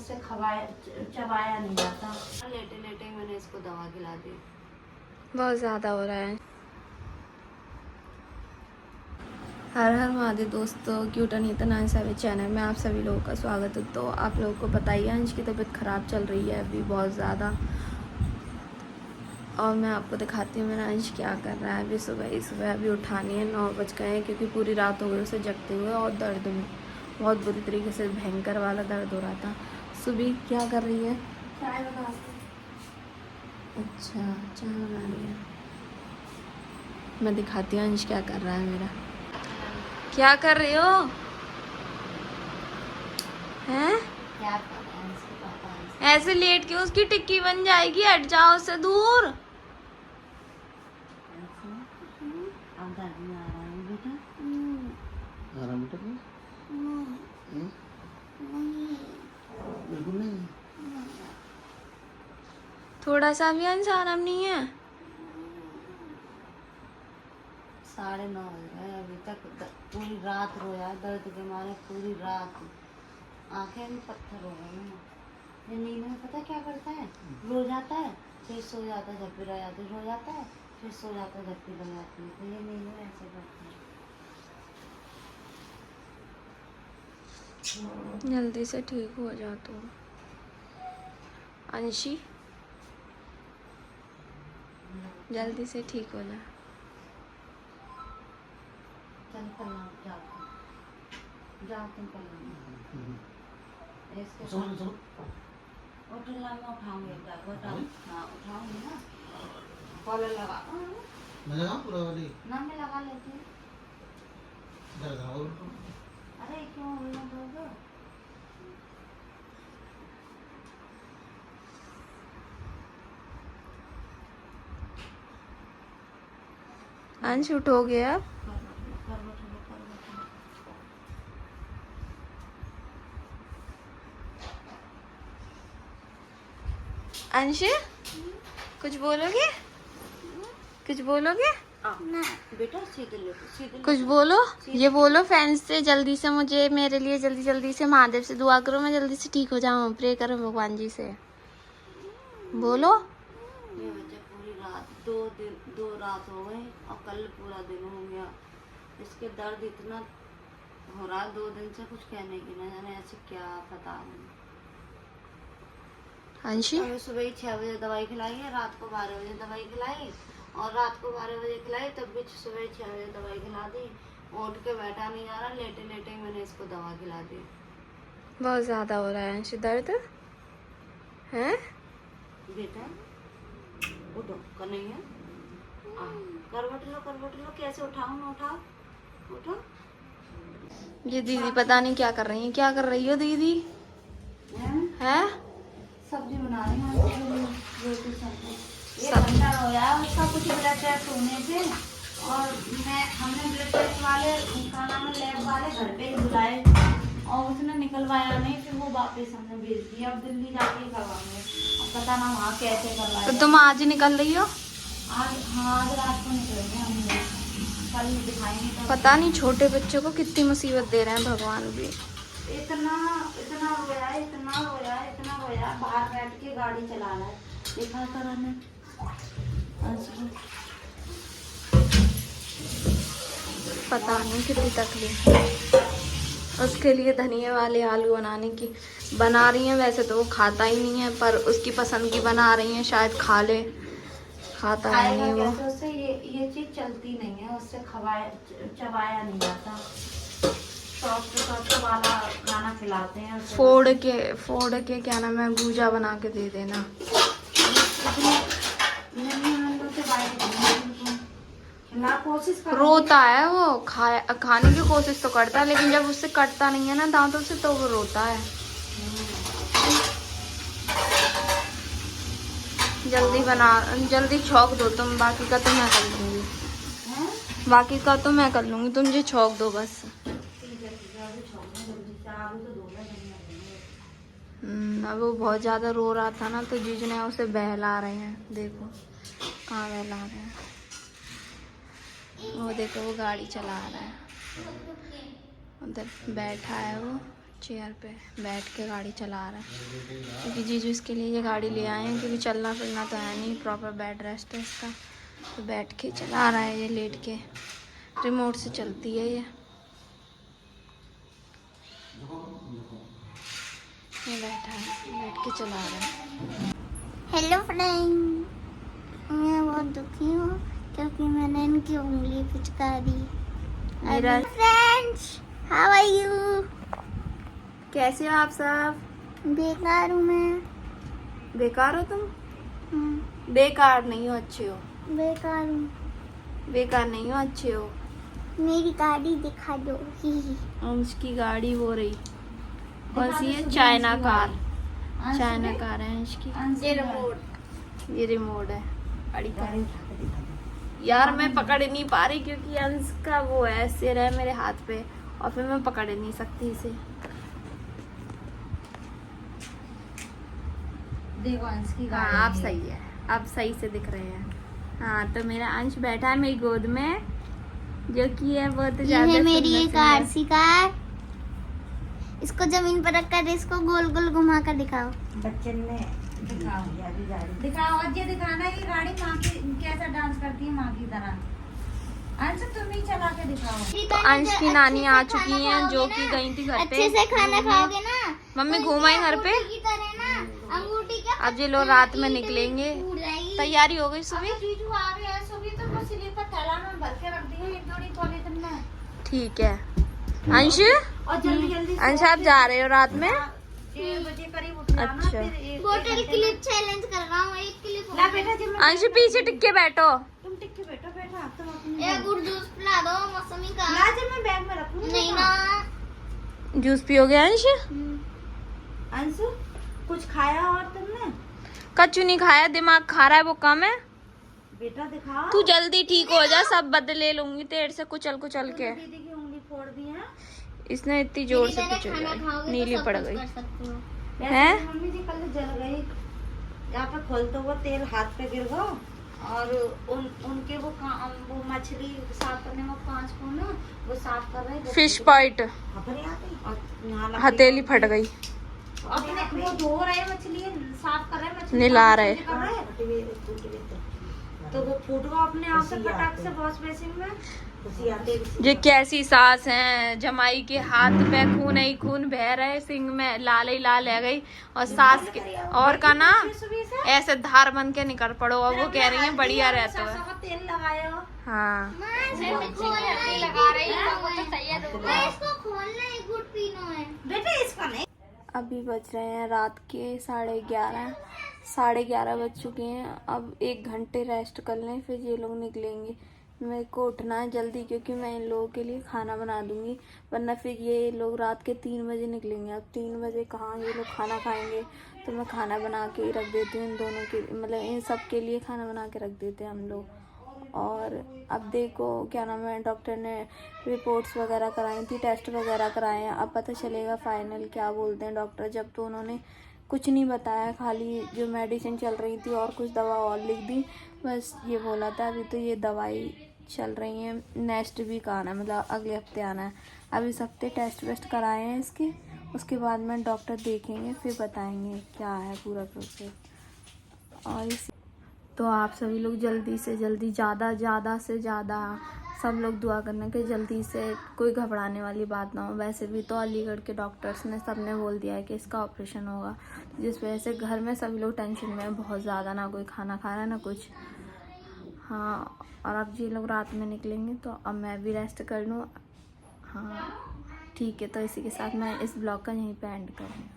उससे चबाया नहीं जाता। लेटे लेटे मैंने इसको दवा खिला दी। बहुत ज़्यादा हो रहा है। हर हर महादेव दोस्तों, क्यूट अनीता नाइंसाफ़ी चैनल में आप सभी लोगों का स्वागत है। तो आप लोगों को पता ही है अंश की तबीयत ख़राब चल रही है अभी बहुत ज़्यादा, और मैं आपको दिखाती हूँ मेरा अंश क्या कर रहा है। अभी सुबह अभी उठानी है, 9 बज गए हैं क्योंकि पूरी रात हो गई उसे जगते हुए, और दर्द में बहुत बुरी तरीके से भयंकर वाला दर्द हो रहा था। सुबह क्या कर रही है? चाय बना। अच्छा, चाय बना रही है। मैं दिखाती हूँ अंश क्या कर रहा है मेरा। क्या कर रही हो? हैं? क्या कर रहे हैं इसके पापा? ऐसे लेट के उसकी टिक्की बन जाएगी, हट जाओ उससे दूर। अब दर्द में आ रहा है बेटा। आराम बेटा बिल्कुल नहीं। थोड़ा सा भी अंश आराम नहीं है। 9:30 बज गए, अभी तक पूरी रात रोया दर्द के मारे, पूरी रात आंखें भी पत्थर हो गई हैं। ये नींद में पता क्या करता है, रो जाता है फिर सो जाता है, झप्पी रह जाती है, रो जाता है फिर सो जाता है, झप्पी लग जाती है। तो ये नींद में ऐसे करता है। जल्दी से ठीक हो जा तू अंशी, जल्दी से ठीक हो जा। चल कल जाओ तुम कल इसके साथ उठला मैं उठाऊंगी एक बार, बताओ। हाँ उठाऊंगी ना, कॉलर लगा। मैं लगा पूरा वाली ना मैं लगा लेती हूँ। दर्द हो अरे क्यों रोना दोगे? अंश उठोगे अब? अंश कुछ बोलोगे? कुछ बोलोगे? बेटा सीधे लेटो, सीधे कुछ बोलो, ये बोलो फैंस से जल्दी से मुझे, मेरे लिए जल्दी से महादेव से दुआ करो, मैं जल्दी से ठीक हो जाऊँ। प्रे करो भगवान जी से, बोलो। ये बच्चा पूरी रात, 2 रात हो गए और कल पूरा दिन हो गया। इसके दर्द इतना हो रहा 2 दिन से, कुछ कहने की ना जाने ऐसे क्या पता नहीं। अंशी सुबह ही 6 बजे दवाई खिलाई है, रात को 12 बजे दवाई खिलाई, और रात को 12 बजे खिलाई तब भी सुबह 6 बजे दवाई खिला दी। उठ के बैठा नहीं जा रहा, लेटे लेटे मैंने इसको दवा खिला दी। बहुत ज़्यादा हो रहा है अंशी दर्द है। बेटा उठो, कन्हैया करवट लो, कैसे उठाऊं ना उठाओ, उठो। ये दीदी पता नहीं क्या कर रही है, क्या कर रही हो दीदी? है सब्जी बना रही हूँ, रोटी सब्जी। ये घंटा रोया उसका कुछ ब्लड टेस्ट होने से, और हमने ब्लड टेस्ट वाले का नाम लैब वाले घर पे ही बुलाए, और उसने निकलवाया नहीं, फिर वो वापस हमने भेज दिया। अब दिल्ली जाके करवाएंगे, अब पता ना वहाँ कैसे करवाए। तो तुम आज निकल रही हो? आज हाँ, आज रात को निकलेंगे हम लोग, कल दिखाएंगे। तो पता नहीं छोटे बच्चों को कितनी मुसीबत दे रहे हैं भगवान भी। इतना रोया, बाहर बैठ के गाड़ी चला रहा है, देखा कराने। पता नहीं कितनी तकलीफ। उसके लिए धनिया वाले आलू बना रही हैं। वैसे तो वो खाता ही नहीं है, पर उसकी पसंद की बना रही हैं, शायद खा ले। खाता है नहीं वो। उससे ये चीज चलती नहीं है, उससे चबाया नहीं जाता। सॉफ्ट वाला खाना खिलाते हैं। फोड़ के क्या नाम है, भूजा बना के दे देना। रोता है वो, खाने की कोशिश तो करता है, लेकिन जब उससे कटता नहीं है ना दांतों से, तो वो रोता है। जल्दी छौंक दो तुम, बाकी का तो मैं कर लूंगी। तुम जो छौंक दो बस। अब वो बहुत ज्यादा रो रहा था ना, तो जीजू ने उसे बहला रहे हैं। देखो कहाँ बहला रहे हैं, वो देखो वो गाड़ी चला रहा है, उधर बैठा है वो चेयर पे बैठ के गाड़ी चला रहा है, क्योंकि जीजू इसके लिए ये गाड़ी ले आए हैं, क्योंकि चलना फिरना तो है नहीं, प्रॉपर बेड रेस्ट है इसका, तो बैठ के चला रहा है ये लेट के, रिमोट से चलती है ये बैठा है, बैठ के चला रहा है। हेलो फ्रेंड, मैं बहुत दुखी हूँ क्योंकि मैंने इनकी उंगली पिचका दी। मेरा फ्रेंड्स, हाउ आर यू? कैसे हो आप सब? बेकार हूँ मैं। बेकार हो तुम? बेकार नहीं हो, अच्छे हो। बेकार हूँ। बेकार नहीं हो, अच्छे हो। मेरी गाड़ी दिखा दो। अंश की गाड़ी वो रही, कौन सी है? चाइना कार, चाइना कार है अंश की। ये रिमोट है गाड़ी का। यार मैं पकड़ नहीं पा रही क्योंकि अंश का वो है, सिर है मेरे हाथ पे, और फिर मैं पकड़ नहीं सकती इसे। देखो अंश की हाँ गाड़ी आप सही है, आप सही से दिख रहे हैं। हाँ तो मेरा अंश बैठा है मेरी गोद में, जो कि है बहुत ये ज्यादा है मेरी सुंदर एक सुंदर। RC car. इसको जमीन पर रखकर इसको गोल गोल घुमा कर दिखाओ। बच्चे ने दिखाओ यारी गाड़ी दिखाओ, आज ये दिखाना ये गाड़ी माँ की कैसा डांस करती है माँ की तरह। अंश तुम ही चला के दिखाओ। तो अंश की नानी आ चुकी हैं, जो कि गई थी घर पे। अच्छे से खाना खाओगे ना? मम्मी तो घूम आई घर पे। अंगूठी की तरह ना, अंगूठी के अब ये लोग रात में निकलेंगे। टूट जाएगी। तैयारी हो गई सुबह? जीजू आ गए हैं, सुबह तो मैं स्लीपर थैला में भर के रख दी है, एक जोड़ी पॉलीथिन में। ठीक है अंश। और जल्दी जल्दी अंश आप जा रहे हो रात में? 1 बजे करीब उठना ना, अच्छा। फिर एक बोतल घंटे क्लिप चैलेंज कर रहा हूँ। एक क्लिप ला बेटा जी, अंश पीछे टिक के बैठो। तुम टिक के बैठो बेटा, तुम अपनी एक गुड़ जूस पिला दो मौसमी का। ला जी, मैं बैग में रखूंगी। नहीं ना। जूस पियोगे अंश? अंशु कुछ खाया और तुमने? कच्चू नहीं खाया, दिमाग खा रहा है, वो कम है। बेटा दिखाओ। तू जल्दी ठीक हो जा, सब बदले लूंगी तेरे से कुचल कुचल के। दीदी की उंगली फोड़ दी है। इसने इतनी जोर से मेरी तरह कुचल खाना खाओगे तो नीली सब पड़ कुछ गई कर सकते हो। वैसे हैं? तो मम्मी जी कल जल गई, यहाँ पे खोलते हुए तेल हाथ पे गिर गया, और उनके वो मछली साफ करने में 5 को ना वो साफ कर रहे थे। फिश पॉइंट खबर आती और यहाँ लकड़ी- हथेली फट गई। अपने वो धो रहे मछली, साफ कर रहे मछली, निला रहे। कर रहे। तो वो फूट गया अपने आप से फटाक से वॉश बेसिन में। ये कैसी सास है, जमाई के हाथ पे खून ही खून बह रहे, सिंग में लाल ही लाल है गई, और सास के और का ना ऐसे धार बन के निकल पड़ो। और वो कह रही है बढ़िया रहता है। सरसों का तेल लगाया। हाँ लगा रही हूँ। इसको खोलना है, गुड़ पीना है। बेटा इसका नहीं। अभी बज रहे हैं रात के 11:30, 11:30 बज चुके हैं। अब 1 घंटे रेस्ट कर लें, फिर ये लोग निकलेंगे। मेरे को उठना है जल्दी, क्योंकि मैं इन लोगों के लिए खाना बना दूंगी, वरना फिर ये लोग रात के 3 बजे निकलेंगे। अब 3 बजे कहाँ ये लोग खाना खाएंगे, तो मैं खाना बना के ही रख देती हूँ इन दोनों के, मतलब इन सब के लिए खाना बना के रख देते हैं हम लोग। और अब देखो क्या नाम है, डॉक्टर ने रिपोर्ट्स वगैरह कराई थी, टेस्ट वगैरह कराए हैं। अब पता चलेगा फाइनल क्या बोलते हैं डॉक्टर। जब तो उन्होंने कुछ नहीं बताया, खाली जो मेडिसिन चल रही थी और कुछ दवा और लिख दी, बस ये बोला था। अभी तो ये दवाई चल रही है, नेक्स्ट वीक आना है, मतलब अगले हफ्ते आना है। अब इस हफ्ते टेस्ट वेस्ट कराए हैं इसके, उसके बाद में डॉक्टर देखेंगे, फिर बताएंगे क्या है पूरा प्रोसेस। और तो आप सभी लोग जल्दी से जल्दी, ज़्यादा से ज़्यादा सब लोग दुआ करना कि जल्दी से, कोई घबराने वाली बात ना हो। वैसे भी तो अलीगढ़ के डॉक्टर्स ने सबने बोल दिया है कि इसका ऑपरेशन होगा, जिस वजह से घर में सभी लोग टेंशन में हैं बहुत ज़्यादा, ना कोई खाना खा रहा है ना कुछ। हाँ, और अब ये लोग रात में निकलेंगे तो अब मैं भी रेस्ट कर लूँ। हाँ ठीक है, तो इसी के साथ मैं इस ब्लॉग का यहीं पे एंड करूँगी।